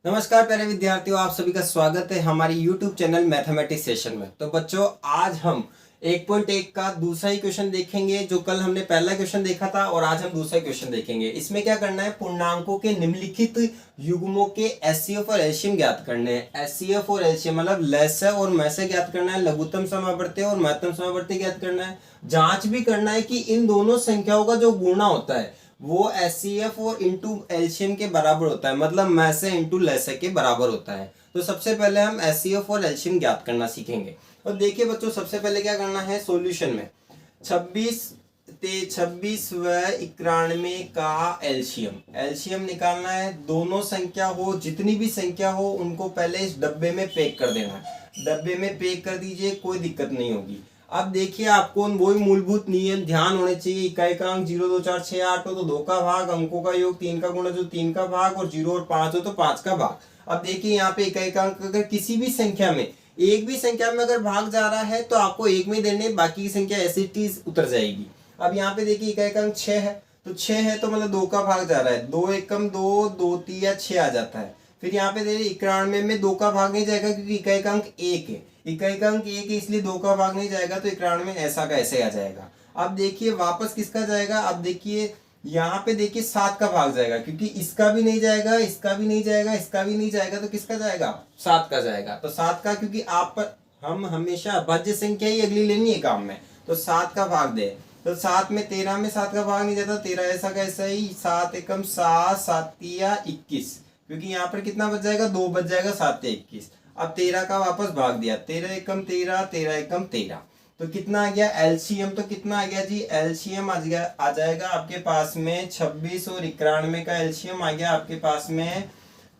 नमस्कार प्यारे विद्यार्थियों, आप सभी का स्वागत है हमारी YouTube चैनल मैथमेटिक्स सेशन में। तो बच्चों, आज हम 1.1 का दूसरा ही क्वेश्चन देखेंगे। जो कल हमने पहला क्वेश्चन देखा था और आज हम दूसरा क्वेश्चन देखेंगे। इसमें क्या करना है, पूर्णांकों के निम्नलिखित युग्मों के एचसीएफ और एलसीएम ज्ञात करने हैं। एचसीएफ और एलसीएम मतलब लसाअ और मैसाअ ज्ञात करना है, लघुत्तम समावर्ती और महत्तम समावर्ती ज्ञात करना है। जांच भी करना है कि इन दोनों संख्याओं का जो गुणा होता है वो एचसीएफ और इंटू एलसीएम के बराबर होता है, मतलब मैसाअ इंटू लसाअ के बराबर होता है। तो सबसे पहले हम एचसीएफ और एलसीएम ज्ञात करना सीखेंगे। और देखिए बच्चों, सबसे पहले क्या करना है, सॉल्यूशन में 26 व 91 का एलसीएम निकालना है। दोनों संख्या हो, जितनी भी संख्या हो, उनको पहले इस डब्बे में पैक कर देना है। डब्बे में पैक कर दीजिए, कोई दिक्कत नहीं होगी। अब देखिए, आपको वही मूलभूत नियम ध्यान होने चाहिए। इकाई 0 2 4 6 8 हो तो 2 का भाग, अंकों का योग 3 का गुणा जो 3 का भाग, और 0 और 5 हो तो 5 का भाग। अब देखिए यहाँ पे इकाई अगर किसी भी संख्या में, एक भी संख्या में अगर भाग जा रहा है तो आपको एक में देने, बाकी की संख्या ऐसी टीज उतर जाएगी। अब यहाँ पे देखिए इकाई 6 है, तो 6 है तो मतलब 2 का भाग जा रहा है, 2 एकम 2, 2 3 6 आ जाता है। फिर यहाँ पे देखिए 91 में 2 का भाग नहीं जाएगा क्योंकि इकाई 1 है। इकाई 1 है इसलिए 2 का भाग नहीं जाएगा, तो 91 में ऐसा का ऐसे आ जाएगा। अब देखिए वापस किसका जाएगा, अब देखिए यहाँ पे देखिए 7 का भाग जाएगा, क्योंकि इसका भी नहीं जाएगा, इसका भी नहीं जाएगा, इसका भी नहीं जाएगा, तो किसका जाएगा, 7 का जाएगा। तो 7 का, क्योंकि आप पर हम हमेशा अभाज्य संख्या ही अगली लेनी है काम में, तो 7 का भाग दे। तो 7 में 13 में 7 का भाग नहीं जाता, 13 ऐसा का ऐसा ही, 7 एकम 7, 7 तिया 21, क्योंकि यहाँ पर कितना बच जाएगा, 2 बच जाएगा, 7 तिया 21। अब 13 का वापस भाग दिया, 13 एकम 13, 13 एकम 13, तो कितना आ गया एलसीएम, तो कितना आ गया जी, एलसीएम आ जाएगा आपके पास में 26 और 91 का एलसीएम आ गया आपके पास में।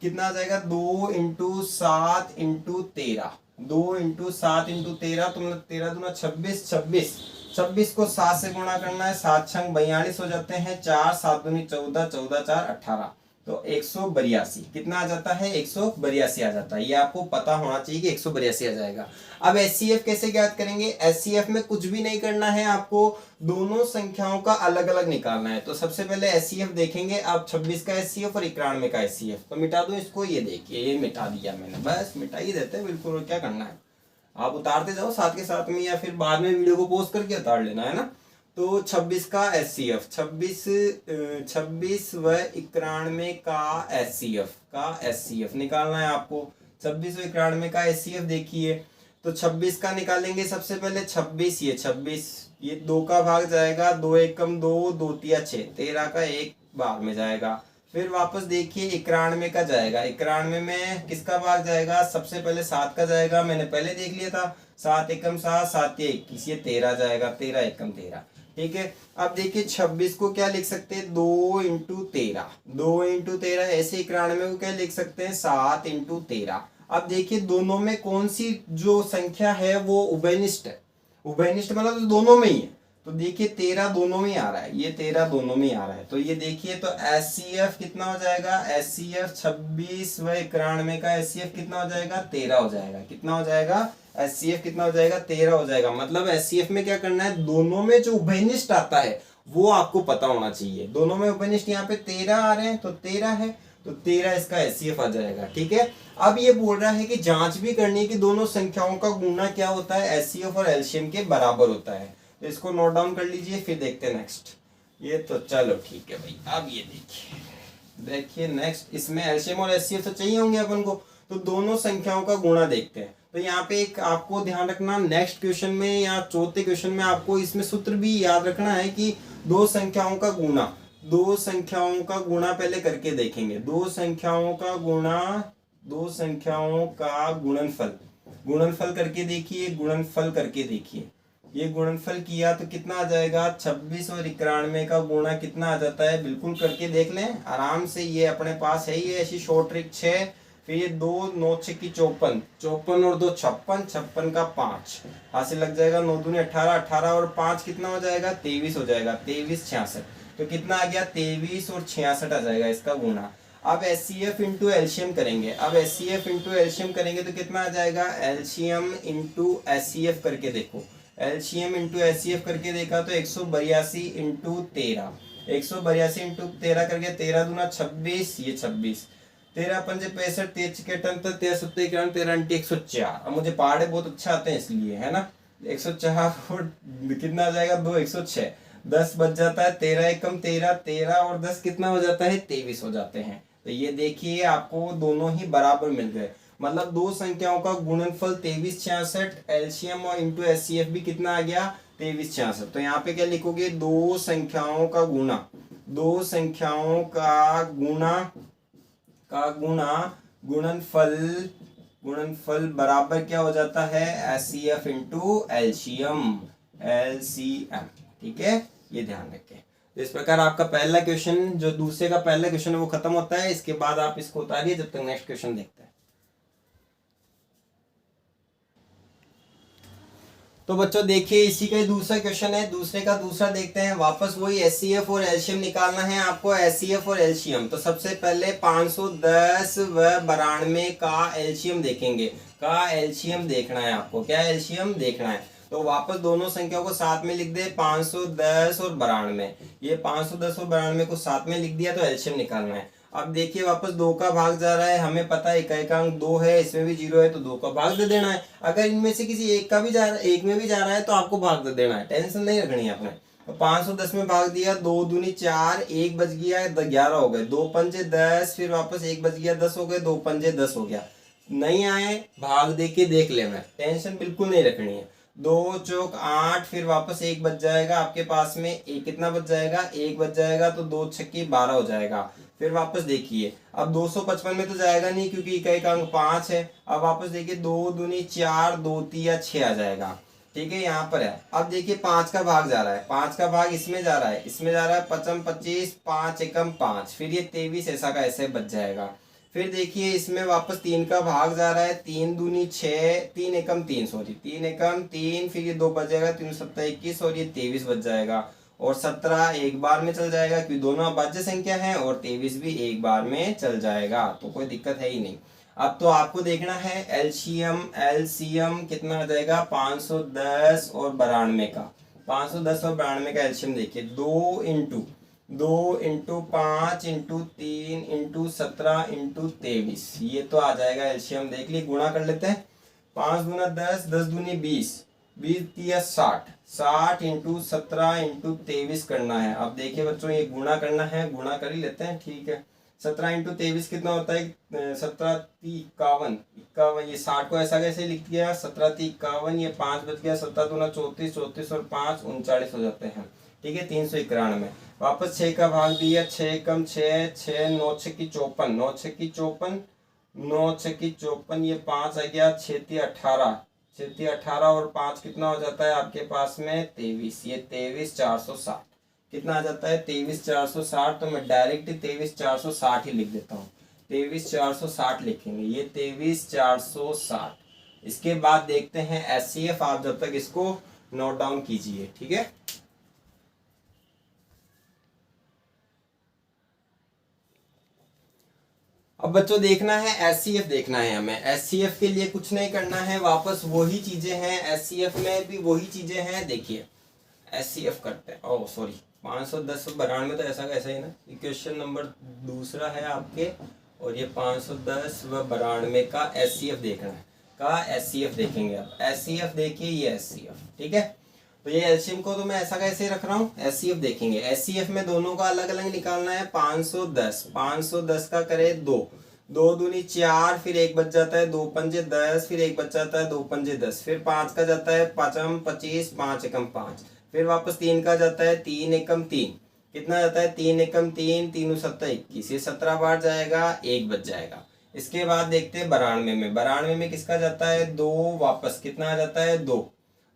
कितना आ जाएगा, 2 इंटू 7 इंटू 13, 2 इंटू 7 इंटू 13, तो मतलब 13 दूना 26, 26 को 7 से गुणा करना है, 7 छंग 42 हो जाते हैं, 4 7 दूनी 14, 14 4 18, तो 182 कितना आ जाता है, 182 आ जाता है। ये आपको पता होना चाहिए कि 182 आ जाएगा। अब एचसीएफ कैसे ज्ञात करेंगे, एचसीएफ में कुछ भी नहीं करना है, आपको दोनों संख्याओं का अलग अलग निकालना है। तो सबसे पहले एचसीएफ देखेंगे। अब 26 का एचसीएफ और 91 का एचसीएफ, तो मिटा दो इसको। ये देखिए, ये मिटा दिया मैंने, बस मिटा ही देते हैं बिल्कुल। और क्या करना है, आप उतारते जाओ साथ के साथ में, या फिर बाद में वीडियो को पोस्ट करके उतार लेना है ना। तो 26 का एचसीएफ, 26 व 91 का एचसीएफ निकालना है आपको। 26 व 91 का एचसीएफ देखिए, तो 26 का निकालेंगे सबसे पहले। 26 ये 2 का भाग जाएगा, 2 एकम 2, 2 तिया 6, 13 का एक भाग में जाएगा। फिर वापस देखिए 91 का जाएगा, 91 में किसका भाग जाएगा, सबसे पहले 7 का जाएगा, मैंने पहले देख लिया था, 7 एकम 7, 7 21, ये 13 जाएगा, 13 एकम 13, ठीक है। अब देखिए 26 को क्या लिख सकते हैं, 2 इंटू 13, 2 इंटू 13, ऐसे 91 को क्या लिख सकते हैं, 7 इंटू 13। अब देखिए दोनों में कौन सी जो संख्या है वो उभयनिष्ठ है। उभयनिष्ठ मतलब तो दोनों में ही है, तो देखिए 13 दोनों में आ रहा है, ये 13 दोनों में आ रहा है, तो ये देखिए, तो एचसीएफ कितना हो जाएगा, एचसीएफ 26 व 91 का एचसीएफ कितना हो जाएगा, 13 हो जाएगा। कितना हो जाएगा, एचसीएफ कितना हो जाएगा, 13 हो जाएगा। मतलब एचसीएफ में क्या करना है, दोनों में जो उभयनिष्ठ आता है वो आपको पता होना चाहिए। दोनों में उभयनिष्ठ यहाँ पे 13 आ रहे हैं, तो 13 है, तो 13 इसका एचसीएफ आ जाएगा, ठीक है। अब ये बोल रहा है कि जांच भी करनी है कि दोनों संख्याओं का गुणा क्या होता है, एचसीएफ और एलसीएम के बराबर होता है। तो इसको नोट डाउन कर लीजिए, फिर देखते हैं नेक्स्ट। ये तो चलो ठीक है भाई। अब ये देखिए नेक्स्ट, इसमें एलसीएम और एचसीएफ तो चाहिए होंगे अपन को, तो दोनों संख्याओं का गुणा देखते हैं। तो यहाँ पे एक आपको ध्यान रखना, नेक्स्ट क्वेश्चन में या चौथे क्वेश्चन में आपको इसमें सूत्र भी याद रखना है कि दो संख्याओं का गुणा पहले करके देखेंगे। दो संख्याओं का गुणनफल करके देखिए, ये गुणनफल किया तो कितना आ जाएगा, 26 और 91 का गुणा कितना आ जाता है, बिल्कुल करके देख लें आराम से। ये अपने पास है ही है ऐसी शॉर्ट ट्रिक 6। फिर ये 2 9 6 की 54, 54 और 2 56, 56 का 5 हाथ से लग जाएगा, 9 दूनी 18, 18 और 5 कितना हो जाएगा, 23 हो जाएगा, 23 66, तो कितना आ गया, 23 और 66 आ जाएगा इसका गुणा। अब एचसीएफ इंटू एलसीएम करेंगे। अब एचसीएफ इंटू एलसीएम करेंगे तो कितना आ जाएगा, एलसीएम इंटू एचसीएफ करके देखो, एलसीएम इंटू एचसीएफ करके देखा तो 182 इंटू 13, 182 इंटू 13 करके 13 दूना 26, ये 26, 13 पंजे 65, 13 छक्के 78, 13 सत्ते 91, 13 अंटी 104। अब मुझे पहाड़े बहुत अच्छा आते हैं इसलिए, है ना। 104 और कितना आ जाएगा 2, 106। 10 बच जाता है, 13 एकम 13, 13 और 10 कितना हो जाता है 23 हो जाते हैं। तो ये देखिए आपको दोनों ही बराबर मिल गए, मतलब दो संख्याओं का गुणनफल 23 66, एलसीएम और इंटू एचसीएफ भी कितना आ गया 23 66। तो यहाँ पे क्या लिखोगे, दो संख्याओं का गुणा, दो संख्याओं का गुणा गुणनफल, गुणनफल बराबर क्या हो जाता है एचसीएफ इंटू एलसीएम, एलसीएम। ठीक है, ये ध्यान रखें। तो इस प्रकार आपका पहला क्वेश्चन, जो दूसरे का पहला क्वेश्चन है वो खत्म होता है। इसके बाद आप इसको उतारिए, जब तक नेक्स्ट क्वेश्चन देखते हैं। तो बच्चों देखिए इसी का दूसरा क्वेश्चन है, दूसरे का दूसरा देखते हैं। वापस वही एचसीएफ और एलसीएम निकालना है आपको, एचसीएफ और एलसीएम। तो सबसे पहले 510 व 92 का एलसीएम देखेंगे, का एलसीएम देखना है आपको, क्या एलसीएम देखना है। तो वापस दोनों संख्याओं को साथ में लिख दे, 510 और 92। ये 510 और 92 को साथ में लिख दिया, तो एलसीएम निकालना है। अब देखिए वापस 2 का भाग जा रहा है, हमें पता है इकाई का अंक 2 है, इसमें भी 0 है, तो 2 का भाग दे देना है। अगर इनमें से किसी एक का भी जा रहा है, एक में भी जा रहा है, तो आपको भाग दे देना है, टेंशन नहीं रखनी है आपने। तो 510 में भाग दिया, 2 दूनी 4, 1 बच गया, 11 हो गए, 2 पंजे 10, फिर वापस 1 बच गया, 10 हो गए, 2 पंजे 10 हो गया। नहीं आए भाग दे के देख लेना, टेंशन बिल्कुल नहीं रखनी है। 2 चौक 8, फिर वापस 1 बच जाएगा आपके पास में, एक कितना बच जाएगा 1 बच जाएगा, तो 2 छक्के 12 हो जाएगा। फिर वापस देखिए, अब 255 में तो जाएगा नहीं क्योंकि इकाई का अंक 5 है। अब वापस देखिए 2 दूनी 4, 2 तिया 6 आ जाएगा। ठीक है, यहाँ पर है। अब देखिए 5 का भाग जा रहा है, 5 का भाग इसमें जा रहा है, इसमें जा रहा है 55 25, 5 एकम 5, फिर ये 23 ऐसा का ऐसे बच जाएगा। फिर देखिए इसमें वापस 3 का भाग जा रहा है, 3 दूनी 6, 3 एकम 3, सॉरी 3 एकम 3, फिर ये 2 बच जाएगा, 3 7 21 और ये 23 बच जाएगा। और 17 एक बार में चल जाएगा क्योंकि दोनों अभाज्य संख्या है, और 23 भी एक बार में चल जाएगा, तो कोई दिक्कत है ही नहीं। अब तो आपको देखना है एलसीएम, एलसीएम कितना आ जाएगा 510 और 92 का, 510 और 92 का एलसीएम देखिए, 2 इंटू 5 इंटू 3 इंटू 17 इंटू 23, ये तो आ जाएगा एलसीएम। देख ली, गुणा कर लेते हैं, 5 दूना 10, 10 दूनी 20, 20 तिया 60, 60 इंटू 17 इंटू 23 करना है। अब देखिए बच्चों ये गुणा करना है, गुणा कर ही लेते हैं, ठीक है। 17 इंटू 23 कितना होता है 17 × 51, 51, ये 60 को ऐसा कैसे लिख दिया 17 × 51, ये 5 बच गया, 17 दूना 34, 34 और 5 39 हो जाते हैं। ठीक है, 391। वापस 6 का भाग दिया, 6 एकम 6, 6 9 छक्की 54, 9 छक्की 54, 9 छक्की 54, ये 5 आ गया, 6 × 18, 6 × 18 और 5 कितना हो जाता है आपके पास में 23, ये 23 460 कितना आ जाता है 23 460। तो मैं डायरेक्ट 23 460 ही लिख देता हूँ, 23 460 लिखेंगे, ये 23 460। इसके बाद देखते हैं एचसीएफ, आप जब तक इसको नोट डाउन कीजिए, ठीक है। अब बच्चों देखना है एचसीएफ, देखना है हमें। एचसीएफ के लिए कुछ नहीं करना है, वापस वही चीजें हैं, एचसीएफ में भी वही चीजें हैं। देखिए एचसीएफ करते हैं, ओह सॉरी 510 और 92 तो ऐसा कैसा ही ना, क्वेश्चन नंबर दूसरा है आपके, और ये 510 व 92 का एचसीएफ देखना है, का एचसीएफ देखेंगे। अब एचसीएफ देखिए, ये एचसीएफ, ठीक है। तो ये एलसीएम को तो मैं ऐसा कैसे रख रहा हूँ, एचसीएफ देखेंगे। एचसीएफ में दोनों का अलग अलग निकालना है। 510 का करे 2, 2 दूनी 4, फिर 1 बच जाता है, 2 पंजे 10, फिर 1 बच जाता है, 2 पंजे 10, फिर 5 का जाता है 5 25, 5 एकम 5, फिर वापस 3 का जाता है 3 एकम 3, कितना जाता है 3 एकम 3, 3 7 21, ये 17 बार जाएगा, 1 बच जाएगा। इसके बाद देखते हैं 92 में, 92 में किसका जाता है 2, वापस कितना आ जाता है 2,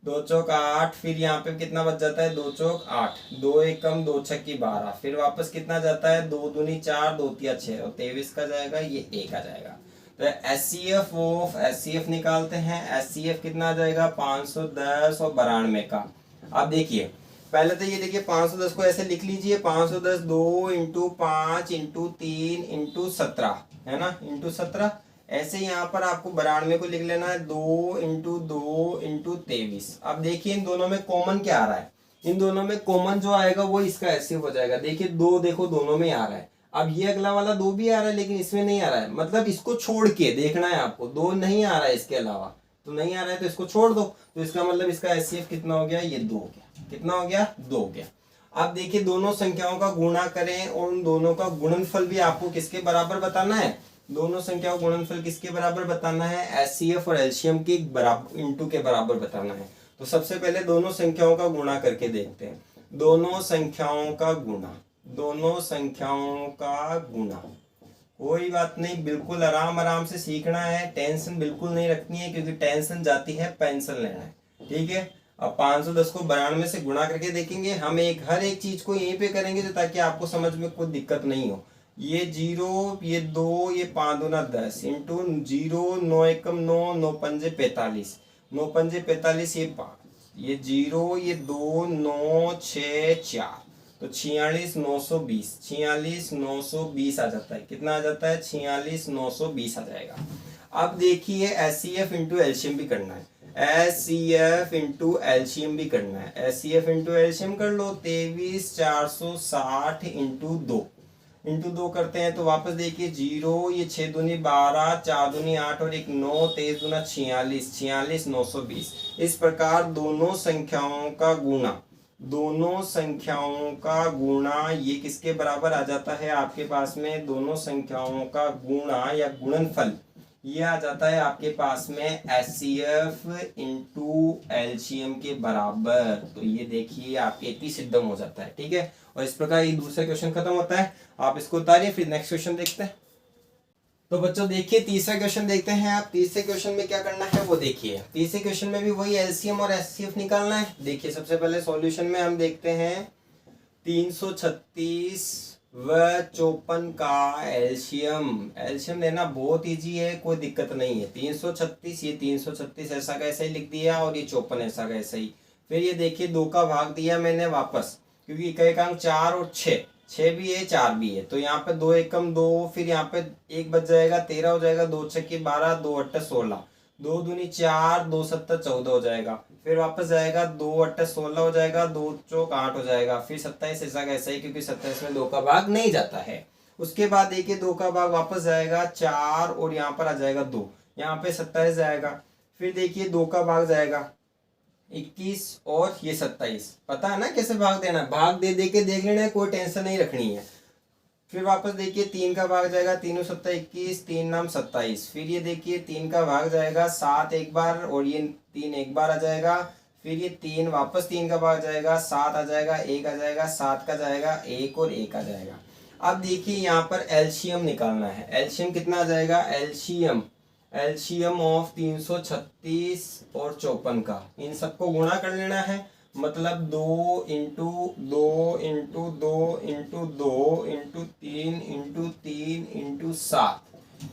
2 चौक 8, फिर यहाँ पे कितना बच जाता है 2 चौक 8, 2 एकम 2 छक्की 12, फिर वापस कितना जाता है 2 दूनी 4, 2 तिया 6 और 23 का जाएगा, ये 1 आ जाएगा। तो एचसीएफ ऑफ एचसीएफ निकालते हैं। एचसीएफ कितना आ जाएगा 510 और 92 का। अब देखिए पहले तो ये देखिए 510 को ऐसे लिख लीजिए, 510 2 इंटू 5 इंटू 3 इंटू 17 है ना, इंटू 17। ऐसे यहाँ पर आपको 92 को लिख लेना है 2 इंटू 2 इंटू 23। अब देखिए इन दोनों में कॉमन क्या आ रहा है, इन दोनों में कॉमन जो आएगा वो इसका ऐसे हो जाएगा। देखिए 2 देखो दोनों में आ रहा है, अब ये अगला वाला 2 भी आ रहा है लेकिन इसमें नहीं आ रहा है, मतलब इसको छोड़ के देखना है आपको, 2 नहीं आ रहा है इसके अलावा, तो नहीं आ रहा है तो इसको छोड़ दो, तो इसका मतलब इसका HCF कितना हो गया, ये 2 हो गया। कितना हो गया, 2 हो गया। अब देखिए दोनों संख्याओं का गुणा करें और उन दोनों का गुणनफल भी आपको किसके बराबर बताना है, दोनों संख्याओं का गुणनफल किसके बराबर बताना है, HCF और एलसीएम के बराबर इंटू के बराबर बताना है। तो सबसे पहले दोनों संख्याओं का गुणा करके देखते हैं। दोनों संख्याओं का गुणा, दोनों संख्याओं का गुणा, कोई बात नहीं, बिल्कुल आराम आराम से सीखना है, टेंशन बिल्कुल नहीं रखनी है, क्योंकि टेंशन जाती है पेंशन लेना है। ठीक है, अब 510 को 92 से गुणा करके देखेंगे हम, हर एक चीज को यहीं पे करेंगे तो ताकि आपको समझ में कोई दिक्कत नहीं हो। ये 0, ये 2, ये 5 दूना 10 इंटू 0, 9 एकम 9, 9 पंजे 45, 9 पंजे 45, ये 5, ये 0, ये 2, 9, 6, 4, तो 46,920, 46,920 आ जाता है। कितना आ जाता है, 46,920 आ जाएगा। अब देखिए HCF इंटू एलसीएम भी करना है, HCF इंटू एलसीएम भी करना है, HCF इंटू एलसीएम कर लो। 23,460 इंटू 2 करते हैं तो वापस देखिए 0, ये 6 दूनी 12, 4 दूनी 8 और 1 9, 23 दूना 46, 46,920। इस प्रकार दोनों संख्याओं का गुणा, दोनों संख्याओं का गुणा ये किसके बराबर आ जाता है आपके पास में, दोनों संख्याओं का गुणा या गुणनफल ये आ जाता है आपके पास में HCF इंटू एलसीएम के बराबर। तो ये देखिए आपके इतनी सिद्धम हो जाता है। ठीक है, और इस प्रकार ये दूसरा क्वेश्चन खत्म होता है। आप इसको उतारिए, फिर नेक्स्ट क्वेश्चन देखते हैं। तो बच्चों देखिए तीसरा क्वेश्चन देखते हैं। आप तीसरे क्वेश्चन में क्या करना है वो देखिए। तीसरे क्वेश्चन में भी वही एलसीएम और HCF निकालना है। देखिए सबसे पहले सॉल्यूशन में हम देखते हैं 336 व 54 का एलसीएम लेना बहुत इजी है, कोई दिक्कत नहीं है। 336, ये 336 ऐसा का ऐसा ही लिख दिया और ये 54 ऐसा का ऐसा ही। फिर ये देखिए 2 का भाग दिया मैंने वापस, क्योंकि इकाई का अंक 4 और 6 भी है 4 भी है, तो यहाँ पे 2 एकम 2, फिर यहाँ पे 1 बच जाएगा 13 हो जाएगा, 2 छक्के 12, 2 अट्ठे 16, 2 दूनी 4, 2 सत्तर 14 हो जाएगा, फिर वापस जाएगा 2 अट्ठे 16 हो जाएगा, 2 चौक 8 हो जाएगा, फिर 27 ऐसा का ऐसा ही, क्योंकि 27 में 2 का भाग नहीं जाता है। उसके बाद देखिए 2 का भाग वापस जाएगा 4 और यहाँ पर आ जाएगा 2, यहाँ पे 27 जाएगा। फिर देखिए 2 का भाग जाएगा 21 और ये 27, पता है ना कैसे भाग देना, भाग दे के देख लेना है, कोई टेंशन नहीं रखनी है। फिर वापस देखिए 3 का भाग जाएगा, 3 7 21, 3 नाम 27। फिर ये देखिए 3 का भाग जाएगा 7 एक बार और ये 3 एक बार आ जाएगा। फिर ये 3 वापस 3 का भाग जाएगा, 7 आ जाएगा, 1 आ जाएगा, 7 का जाएगा 1 और 1 आ जाएगा। अब देखिए यहाँ पर एलसीएम निकालना है। एलसीएम कितना आ जाएगा, एलसीएम ऑफ 336 और 54 का, इन सबको गुणा कर लेना है। मतलब 2 into 2 into 2 into 2 into 3 into 3 into 7,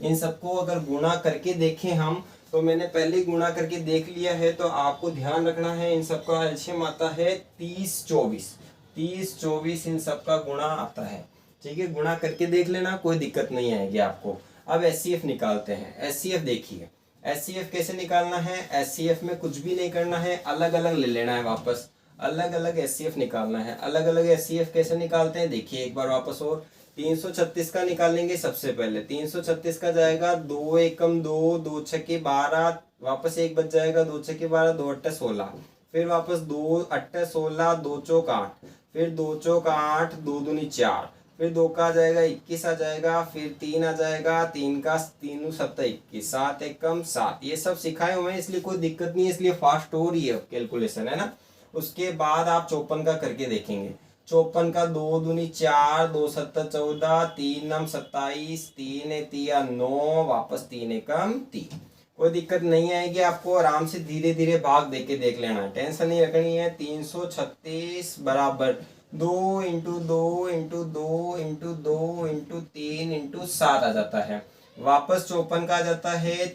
इन सबको अगर गुणा करके देखें हम, तो मैंने पहले गुणा करके देख लिया है, तो आपको ध्यान रखना है इन सबका एलसीएम आता है 30 24, इन सबका गुणा आता है। ठीक है, गुणा करके देख लेना, कोई दिक्कत नहीं आएगी आपको। अब HCF निकालते हैं। HCF देखिए, HCF कैसे निकालना है, HCF में कुछ भी नहीं करना है, अलग अलग ले लेना है, वापस अलग अलग HCF निकालना है। अलग अलग HCF कैसे निकालते हैं देखिए एक बार वापस और। 336 का निकालेंगे सबसे पहले। 336 का जाएगा 2 एकम 2, 2 छक्के 12, वापस 1 बच जाएगा, 2 छक्के 12, 2 अट्ठे 16, फिर वापस 2 अट्ठे 16, 2 चौक 8, फिर 2 चौक 8, 2 दूनी 4, फिर 2 का आ जाएगा 21 आ जाएगा, फिर 3 आ जाएगा, 3 का 3 7 21, 7 एकम 7। ये सब सिखाए हुए हैं इसलिए कोई दिक्कत नहीं है, इसलिए फास्ट हो रही है कैलकुलेशन, है ना। उसके बाद आप 54 का करके देखेंगे। 54 का 2 दूनी 4, 2 7 14, 3 नम 27, 3 तिया 9, वापस 3 एकम 3। कोई दिक्कत नहीं आएगी आपको, आराम से धीरे धीरे भाग देके देख लेना है, टेंशन नहीं रखनी है। 336 बराबर 2 into 2 into 2 into 2 into 3 into 7 आ जाता है। वापस 54 का आ जाता है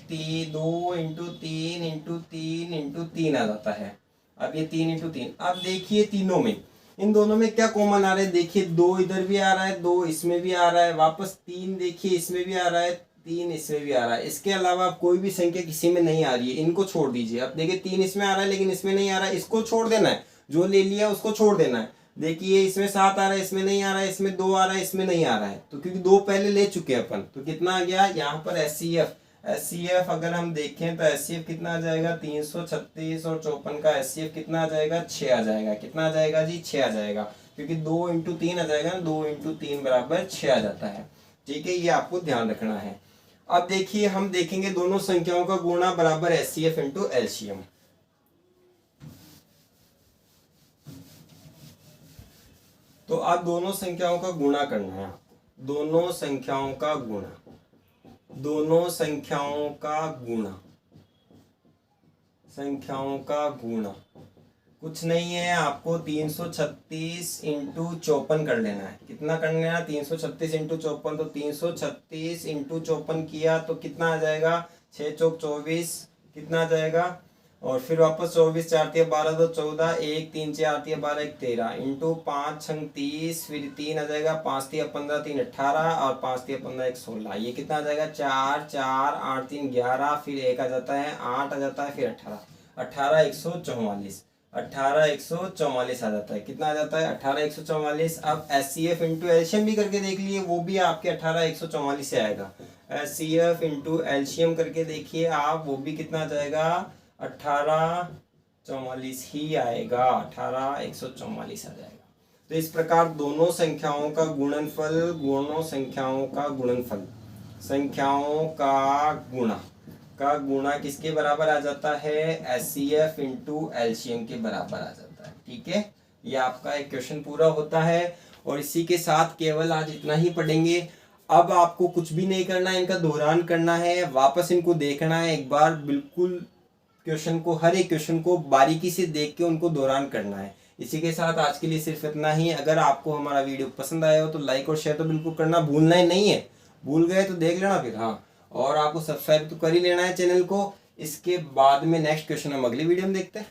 2 इंटू 3 इंटू 3 इंटू 3 आ जाता है। अब ये 3 इंटू 3। अब देखिए तीनों में, इन दोनों में क्या कॉमन आ रहा है, देखिए 2 इधर भी आ रहा है, 2 इसमें भी आ रहा है, वापस 3 देखिए इसमें भी आ रहा है, 3 इसमें भी आ रहा है। इसके अलावा कोई भी संख्या किसी में नहीं आ रही है, इनको छोड़ दीजिए। अब देखिए 3 इसमें आ रहा है लेकिन इसमें नहीं आ रहा है, इसको छोड़ देना है, जो ले लिया उसको छोड़ देना है। देखिए इसमें 7 आ रहा है, इसमें नहीं आ रहा है, इसमें 2 आ रहा है, इसमें नहीं आ रहा है, तो क्योंकि 2 पहले ले चुके हैं अपन, तो कितना आ गया यहाँ पर एचसीएफ अगर हम देखें तो एचसीएफ कितना आ जाएगा 336 और 54 का एचसीएफ कितना आ जाएगा 6 आ जाएगा। कितना आ जाएगा जी 6 आ जाएगा, क्योंकि 2 × 3 आ जाएगा ना, 2 × 3 बराबर 6 आ जाता है। ठीक है, ये आपको ध्यान रखना है। अब देखिए हम देखेंगे दोनों संख्याओं का गुणा बराबर एचसीएफ इंटू एलसीएम। तो आप दोनों संख्याओं का गुणा करना है आपको, दोनों संख्याओं का गुणा, दोनों संख्याओं का गुणा, संख्याओं का गुणा कुछ नहीं है, आपको 336 इंटू 54 कर लेना है। कितना करना है 336 इंटू 54, तो 336 इंटू 54 किया तो कितना आ जाएगा 6 चौक 24, कितना आ जाएगा, और फिर वापस 24 4 3 12 2 14 1 3 4 3 12 1 13 इंटू 5 6 30, फिर 3 आ जाएगा, 5 3 15 3 18 और 5 3 15 1 16। ये कितना आ जाएगा 4 4 8 3 11, फिर 1 आ जाता है 8 आ जाता है, फिर 18 144, 18 144 आ जाता है। कितना आ जाता है 18 144। अब एचसीएफ इंटू एलसीएम भी करके देख लिए, वो भी आपके 18 144 से आएगा। एचसीएफ इंटू एलसीएम करके देखिए आप, वो भी कितना आ जाएगा 18 44 ही आएगा, 18 144 आ जाएगा। तो इस प्रकार दोनों संख्याओं का गुणनफल, दोनों संख्याओं का गुणनफल, संख्याओं का गुणा किसके बराबर आ जाता है एचसीएफ इंटू एलसीएम के बराबर आ जाता है। ठीक है, ये आपका एक क्वेश्चन पूरा होता है और इसी के साथ केवल आज इतना ही पढ़ेंगे। अब आपको कुछ भी नहीं करना है, इनका दोहरान करना है, वापस इनको देखना है एक बार, बिल्कुल क्वेश्चन को, हर एक क्वेश्चन को बारीकी से देख के उनको दोहरान करना है। इसी के साथ आज के लिए सिर्फ इतना ही। अगर आपको हमारा वीडियो पसंद आया हो तो लाइक और शेयर तो बिल्कुल करना भूलना ही नहीं है, भूल गए तो देख लेना फिर, हाँ, और आपको सब्सक्राइब तो कर ही लेना है चैनल को। इसके बाद में नेक्स्ट क्वेश्चन हम अगली वीडियो में देखते हैं।